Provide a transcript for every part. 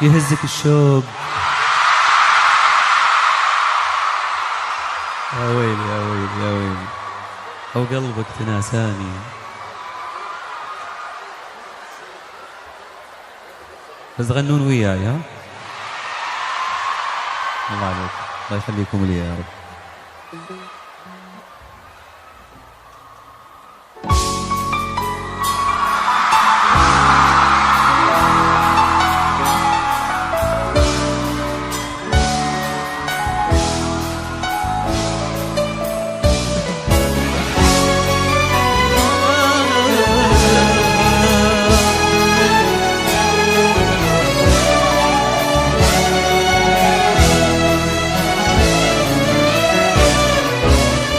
يهزك الشوق. يا ويلي يا ويلي يا ويلي، أو قلبك تناساني. بس تغنون وياي ها؟ الله عليك، الله يخليكم لي يا رب.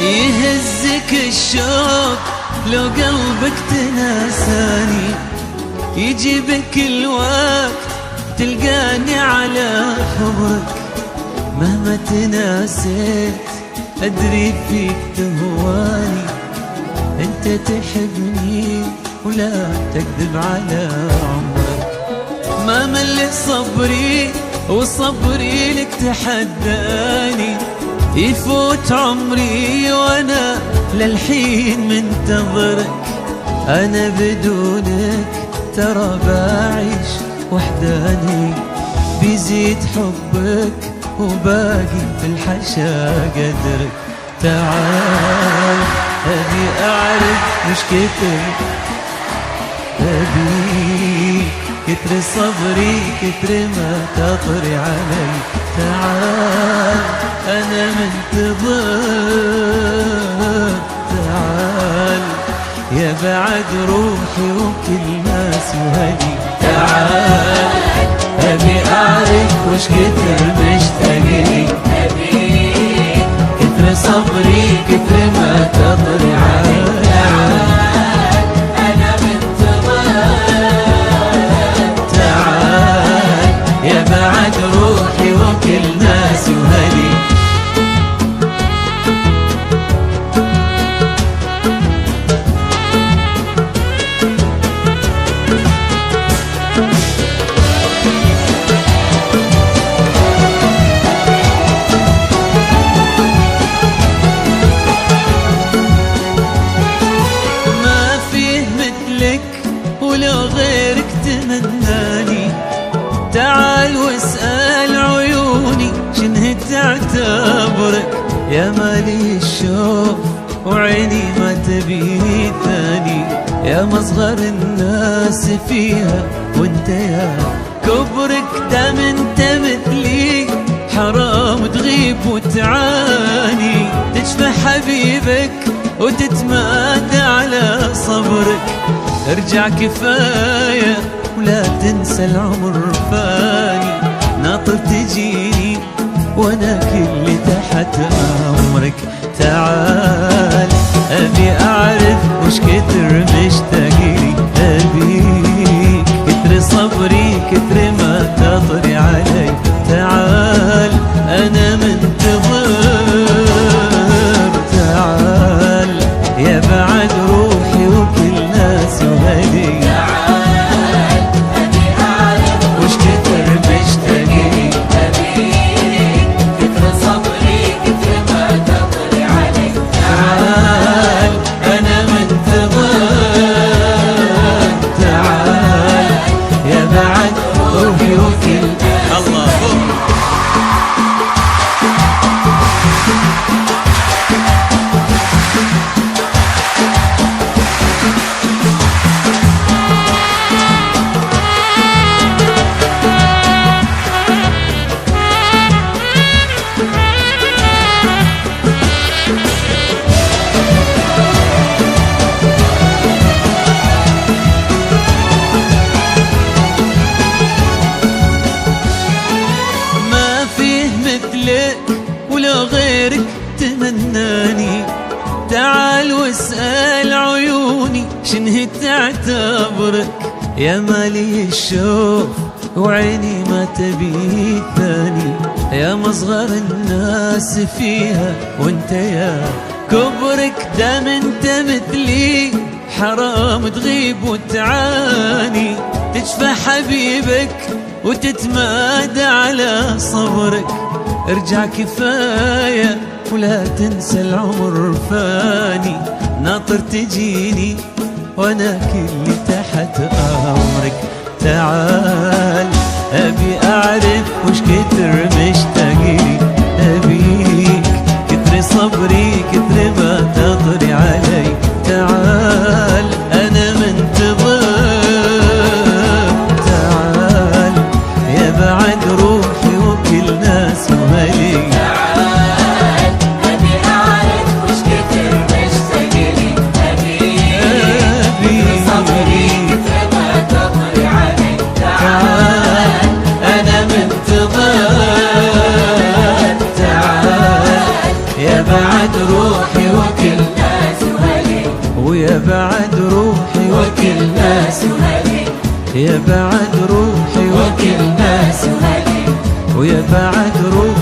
يهزك الشوق لو قلبك تناساني، يجي بك الوقت تلقاني على خبرك. مهما تناسيت أدري فيك تهواني، أنت تحبني ولا تكذب على عمرك. ما مل صبري وصبري لك تحداني، يفوت عمري وانا للحين منتظرك. انا بدونك ترى بعيش وحداني، بيزيد حبك وباقي في الحشا قدرك. تعال ابي اعرف مش كتر، ابي كتر صبري كتر ما تطري علي. تعال أنا منتظر، تعال يا بعد روحي وكل ما سوالي. تعال أبي أعرف وش كتر مشتاقلي، كتر صبري كتر ما تطري علي. تعال أنا منتظر، تعال يا بعد روحي وكل ناس وهلي. ما فيه مثلك ولو غيرك تمناني. تعال واسأل عيوني شنه تعتبرك. يا مالي الشوق وعيني ما تبي ثاني، يا مصغر الناس فيها وانت يا كبرك. دام انت مثلي حرام تغيب وتعاني، تشفى حبيبك وتتمادى على صبرك. ارجع كفاية ولا تنسى العمر فاني، ناطر تجيني وانا كل تحت امرك. تعال ابي اعرف وش كتر مشتاقلي، ابيك كتر صبري كتر ما تطري علي. تعال انا منتظر، تعال يا بعد روحي وكل ناس وهدي. ولو غيرك تمناني. تعال واسأل عيوني شنه تعتبرك. يا مالي الشوق وعيني ما تبي ثاني، يا مصغر الناس فيها وانت يا كبرك. دام انت مثلي حرام تغيب وتعاني، تشفى حبيبك وتتمادى على صبرك. ارجع كفاية ولا تنسى العمر فاني، ناطر تجيني وانا كلي تحت امرك. تعال ابي اعرف وش كتر مشتاقلي، ابيك كتر صبري كتر ما تطري علي. تعال انا منتظر، تعال يا بعد روحي وكل ناس وهلي. تعال أبي أعرف وش كتر مشتاقلي، أبي صبري كتر ما تطري علي. تعال أنا منتظر، تعال يا بعد روحي وكل ناس وهلي، ويا بعد روحي وكل ناس وهلي، يا بعد روحي وكل ناس وهلي، ويا بعد روحي